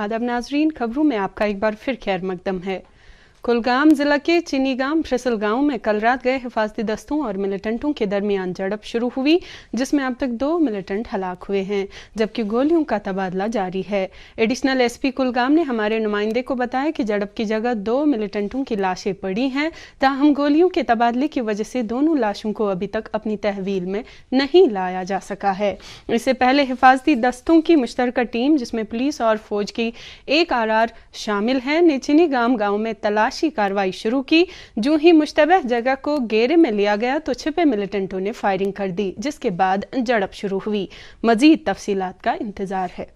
आदाब नाजरीन, खबरों में आपका एक बार फिर खैर मकदम है। कुलगाम जिला के चिनीगाम फ्रिसल गांव में कल रात गए हिफाजती दस्तों और मिलिटेंटों के दरमियान झड़प शुरू हुई, जिसमें अब तक 2 मिलिटेंट हलाक हुए हैं, जबकि गोलियों का तबादला जारी है। एडिशनल एसपी कुलगाम ने हमारे नुमाइंदे को बताया कि झड़प की जगह 2 मिलिटेंटों की लाशें पड़ी हैं, ताहम गोलियों के तबादले की वजह से दोनों लाशों को अभी तक अपनी तहवील में नहीं लाया जा सका है। इससे पहले हिफाजती दस्तों की मुश्तरका टीम, जिसमें पुलिस और फौज की एक RR शामिल है, ने चिनीगाम गाँव में तलाशी कार्रवाई शुरू की। जो ही मुश्तबह जगह को घेरे में लिया गया तो छिपे मिलिटेंटों ने फायरिंग कर दी, जिसके बाद झड़प शुरू हुई। मजीद तफसीलात का इंतजार है।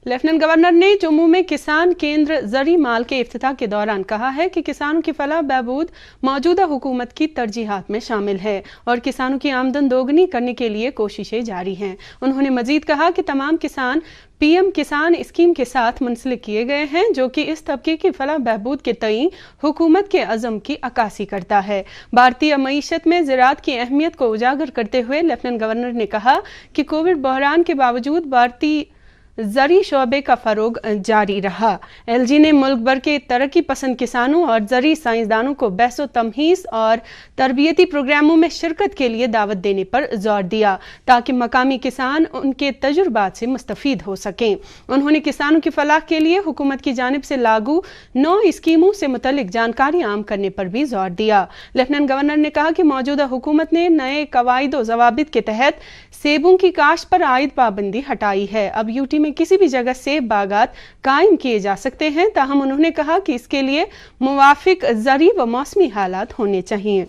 लेफ्टिनेंट गवर्नर ने जम्मू में किसान केंद्र ज़री माल के इफ्तिताह के दौरान कहा है कि किसानों की फलाह बहबूद मौजूदा हुकूमत की तरजीहात में शामिल है और किसानों की आमदन दोगुनी करने के लिए कोशिशें जारी हैं। उन्होंने मजीद कहा कि तमाम किसान PM किसान स्कीम के साथ मुंसलिक किए गए हैं, जो कि इस तबके की फलाह बहबूद के तई हुकूमत के अज़म की अक्कासी करता है। भारतीय मईशत में ज़राअत की अहमियत को उजागर करते हुए लेफ्टिनेंट गवर्नर ने कहा कि कोविड बहरान के बावजूद भारतीय ज़री शोबे का फ़रोग जारी रहा। LG ने मुल्क भर के तरक्की पसंद किसानों और ज़री साइंसदानों को बहस व तमहीस और तरबियती प्रोग्रामों में शिरकत के लिए दावत देने पर जोर दिया, ताकि मकामी किसान उनके तजुर्बात से मुस्तफ़ीद हो सकें। उन्होंने किसानों की फलाह के लिए हुकूमत की जानिब से लागू 9 स्कीमों से मुतल्लिक जानकारी आम करने पर भी जोर दिया। लेफ्टिनेंट गवर्नर ने कहा कि मौजूदा हुकूमत ने नए कवायद व ज़वाबित के तहत सेबों की काश्त पर आयद पाबंदी हटाई है। अब UT में किसी भी जगह सेब बागात कायम किए जा सकते हैं, ताहम उन्होंने कहा कि इसके लिए मुवाफिक ज़री व मौसमी हालात होने चाहिए।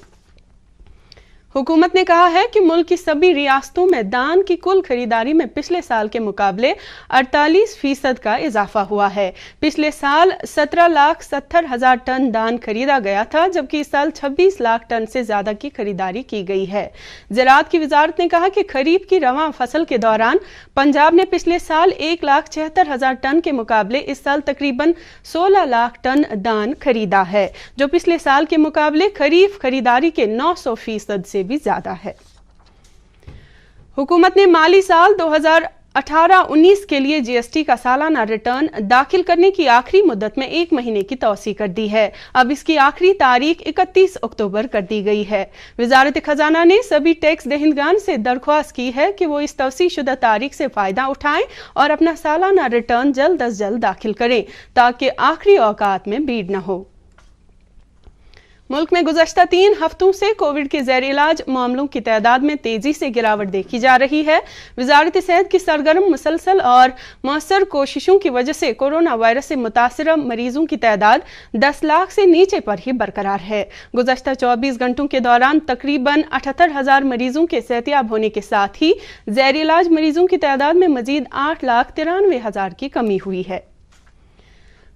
हुकूमत ने कहा है कि मुल्क की सभी रियासतों में दान की कुल खरीदारी में पिछले साल के मुकाबले 48% का इजाफा हुआ है। पिछले साल 17,70,000 टन दान खरीदा गया था, जबकि इस साल 26 लाख टन से ज्यादा की खरीदारी की गई है। ज़राअत की वजारत ने कहा कि खरीफ की रवां फसल के दौरान पंजाब ने पिछले साल 1,76,000 टन के मुकाबले इस साल तकरीबन 16 लाख टन दान खरीदा है, जो पिछले साल के मुकाबले खरीफ खरीदारी के 900% से भी ज्यादा है। हुकूमत ने माली साल 2018-19 के लिए GST का सालाना रिटर्न दाखिल करने की आखिरी मुद्दत में 1 महीने की तौसी कर दी है। अब इसकी आखिरी तारीख 31 अक्टूबर कर दी गई है। वजारत खजाना ने सभी टैक्स दहिंदगान से दरख्वास्त की है कि वो इस तौसी शुदा तारीख से फायदा उठाएं और अपना सालाना रिटर्न जल्द अज जल्द दाखिल करें, ताकि आखिरी औकात में भीड़ न हो। मुल्क में गुज़श्ता 3 हफ्तों से कोविड के ज़ैर इलाज मामलों की तादाद में तेजी से गिरावट देखी जा रही है। वज़ारत सेहत की सरगर्म मुसलसल और मौसर कोशिशों की वजह से कोरोना वायरस से मुतासिर मरीजों की तादाद 10 लाख से नीचे पर ही बरकरार है। गुज़श्ता 24 घंटों के दौरान तकरीबन 78,000 मरीजों के सेहतियाब होने के साथ ही ज़ैर इलाज मरीजों की तादाद में मजीद 8,93,000 की कमी हुई है।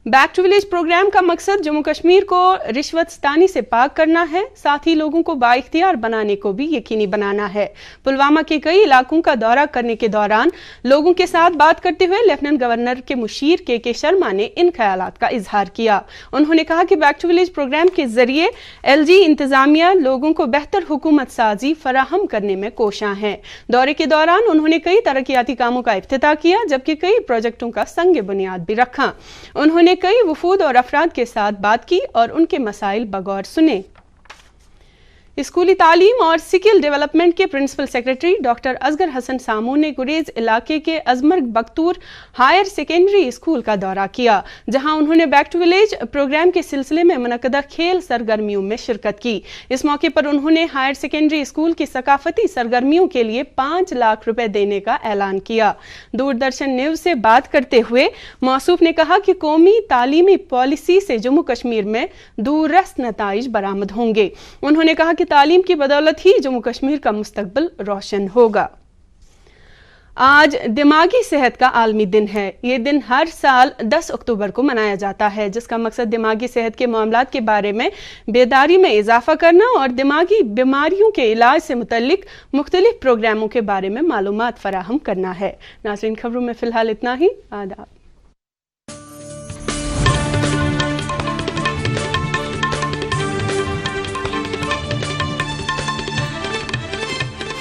बैक टू विलेज प्रोग्राम का मकसद जम्मू कश्मीर को रिश्वतस्तानी से पाक करना है, साथ ही लोगों को बाइख्तियार बनाने को भी यकीनी बनाना है। पुलवामा के कई इलाकों का दौरा करने के दौरान लोगों के साथ बात करते हुए लेफ्टिनेंट गवर्नर के मुशीर के शर्मा ने इन ख्यालात का इजहार किया। उन्होंने कहा कि बैक टू विलेज प्रोग्राम के जरिए LG इंतजामिया लोगों को बेहतर हुकूमत साजी फराहम करने में कोशां है। दौरे के दौरान उन्होंने कई तरक्याती कामों का इफ्तिताह किया, जबकि कई प्रोजेक्टों का संग बुनियाद भी रखा। उन्होंने कई वफूद और अफराद के साथ बात की और उनके मसाइल बगौर सुने। स्कूली तालीम और स्किल डेवलपमेंट के principal secretary doctor Asghar Hasan Samoo ने गुरेज इलाके के Ajmarg Bakhtoor higher secondary school का दौरा किया, जहां उन्होंने बैक टू विलेज प्रोग्राम के सिलसिले में मुनक्कदा खेल सरगर्मियों में शिरकत की। इस मौके पर उन्होंने हायर सेकेंडरी स्कूल की सकाफती सरगर्मियों के लिए 5 लाख रुपए देने का ऐलान किया। दूरदर्शन न्यूज से बात करते हुए मौसूफ ने कहा कि कौमी तालीमी पॉलिसी से जम्मू कश्मीर में दूररस्त नताइज बरामद होंगे। उन्होंने कहा कि तालीम की बदौलत ही जम्मू कश्मीर का मुस्तकबिल रोशन होगा। आज दिमागी सेहत का आलमी दिन है। ये दिन हर साल 10 अक्टूबर को मनाया जाता है, जिसका मकसद दिमागी सेहत के मामलात के बारे में बेदारी में इजाफा करना और दिमागी बीमारियों के इलाज से मुतल्लिक मुख्तलिफ प्रोग्रामों के बारे में मालूमात फराहम करना है। नाज़रीन, खबरों में फिलहाल इतना ही। आदाब।